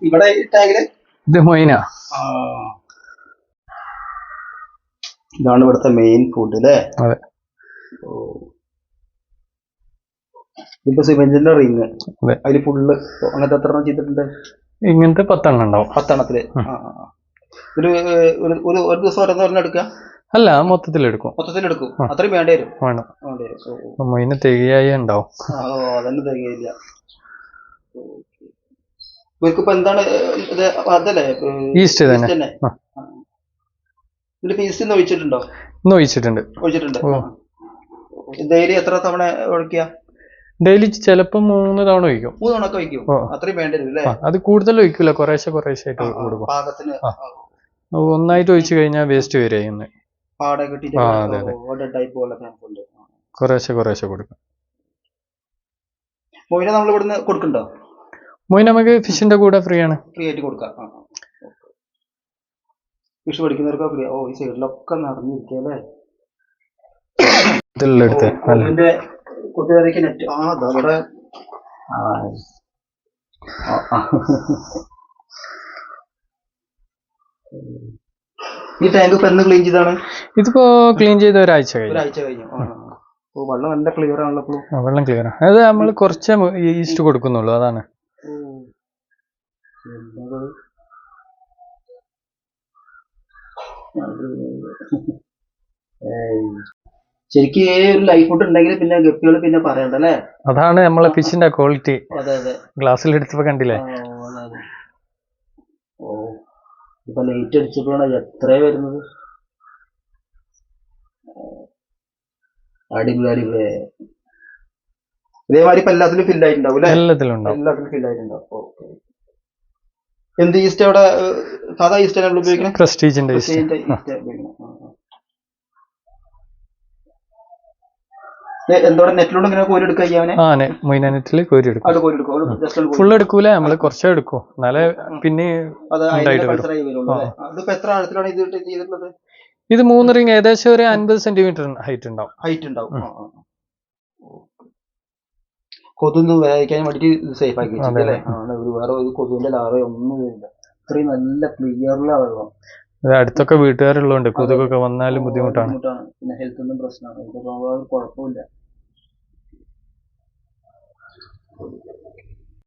ഇവിടെ ടാങ്കില് ഇത് മൊയിന. ഇതാണ് ഇവിടുത്തെ മെയിൻ ഫുഡ് അല്ലേ? അതെ. ഇപ്പൊ സിമെന്റിന്റെ റിങ് അതില് ഫുള്ള് അങ്ങനത്തെ എത്ര എണ്ണം ചെയ്തിട്ടുണ്ട്? ഇങ്ങനത്തെ 10 എണ്ണം ഉണ്ടാവും. 10 എണ്ണത്തില് ഒരു ദിവസം ഓരോന്ന് പറഞ്ഞ എടുക്കുക? അല്ല, മൊത്തത്തിലെടുക്കും. അത്രയും വേണ്ടി വരും. മൊയിന് തികയായി ഉണ്ടാവും. അതന്നെ തികയില്ല. ഇവർക്കിപ്പോ എന്താണ് അതല്ലേ? ഈസ്റ്റ് തന്നെ. ഇതിലിപ്പോ ഈസ്റ്റ് ഒഴിച്ചിട്ടുണ്ടോ? ഒഴിച്ചിട്ടുണ്ട്. ഡെയിലി എത്ര തവണ ഒഴിക്കുക? ഡെയിലി ചിലപ്പോ 3 തവണ ഒഴിക്കും. 3 തവണ ഒക്കെ ഒഴിക്കും. അത്രയും വേണ്ടി വരും അല്ലേ? അത് കൂടുതൽ ഒഴിക്കൂല, കുറേശ്ശെ ആയിട്ട് കൊടുക്കും. ഒന്നായിട്ട് ഒഴിച്ചു കഴിഞ്ഞാൽ വേസ്റ്റ് വരും. കുറേശ്ശെ കൊടുക്കും. മൊയിന നമ്മൾ ഇവിടുന്ന് കൊടുക്കണ്ടോ? മൊയിന നമുക്ക് ഫിഷിന്റെ കൂടെ ഫ്രീ ആണ്. ഫ്രീ ആയിട്ട് കൊടുക്കാം. ഫിഷ് പഠിക്കുന്നവർക്ക് ഫ്രീ. ഈ സൈഡിലൊക്കെ നിറഞ്ഞിരിക്കല്ലേ? നെറ്റ് അതവിടെ ഈ ടാങ്ക് ഇപ്പൊ എന്ന് ക്ലീൻ ചെയ്താണ്? ഇതിപ്പോ ക്ലീൻ ചെയ്ത ഒരാഴ്ച കഴിഞ്ഞു. വെള്ളം നല്ല ക്ലിയർ ആണല്ലോ ഇപ്പോഴും? വെള്ളം ക്ലിയർ ആണ്. അത് നമ്മൾ കുറച്ച് ഈസ്റ്റ് കൊടുക്കുന്നുള്ളൂ, അതാണ്. ശരിക്കും ഒരു ലൈഫ് ഫുഡ് ഉണ്ടെങ്കിൽ പിന്നെ ഗപ്പികൾ പിന്നെ പറയണ്ടല്ലേ? അതാണ് നമ്മളെ ഫിഷിന്റെ ക്വാളിറ്റി. ഗ്ലാസ്സിൽ എടുത്തപ്പോ കണ്ടില്ലേ? ഇപ്പൊ ലൈറ്റ് അടിച്ചപ്പോഴാണ് എത്ര വരുന്നത്. അടിപൊളി. ഇതേമാതിരി ഇപ്പൊ എല്ലാത്തിലും ഫിൽ ആയിട്ടുണ്ടാവും അല്ലേ? എല്ലാത്തിലും ഫിൽ ആയിട്ടുണ്ടാവും. എന്ത് ഈസ്റ്റ് അവിടെ? സാധാ ഈസ്റ്റ് ആണ് ഉപയോഗിക്കുന്നത്? പ്രസ്റ്റീജിന്റെ ഈസ്റ്റ്. എന്തോടെ നെറ്റിലൂടെ ഇങ്ങനെ കോരി എടുക്കുക? മൊയിന നെറ്റില് കോരി എടുക്കും. ഫുൾ എടുക്കൂല, നമ്മള് കുറച്ചേ എടുക്കൂ, എന്നാലേ പിന്നെ എത്ര ആഴത്തിലാണ് ഇത് ചെയ്തിട്ടുള്ളത്? ഇത് 3 റിങ് ഏകദേശം ഒരു 50 സെന്റിമീറ്റർ ഹൈറ്റ് ഉണ്ടാവും. കൊതൊന്നും വേവിക്കാൻ വേണ്ടിട്ട് സേഫ് ആക്കി വെച്ചില്ലേ? വേറെ ഒരു കൊതുവിന്റെ ലാറോ ഒന്നും ഇല്ല. ഇത്രയും നല്ല ക്ലിയറിലാണ് വെള്ളം. അടുത്തൊക്കെ വീട്ടുകാരുള്ളതുകൊണ്ട് കൊതുകൊക്കെ വന്നാലും ബുദ്ധിമുട്ടാണ്. പിന്നെ ഹെൽത്തൊന്നും പ്രശ്നമാണ്. കുഴപ്പമില്ല.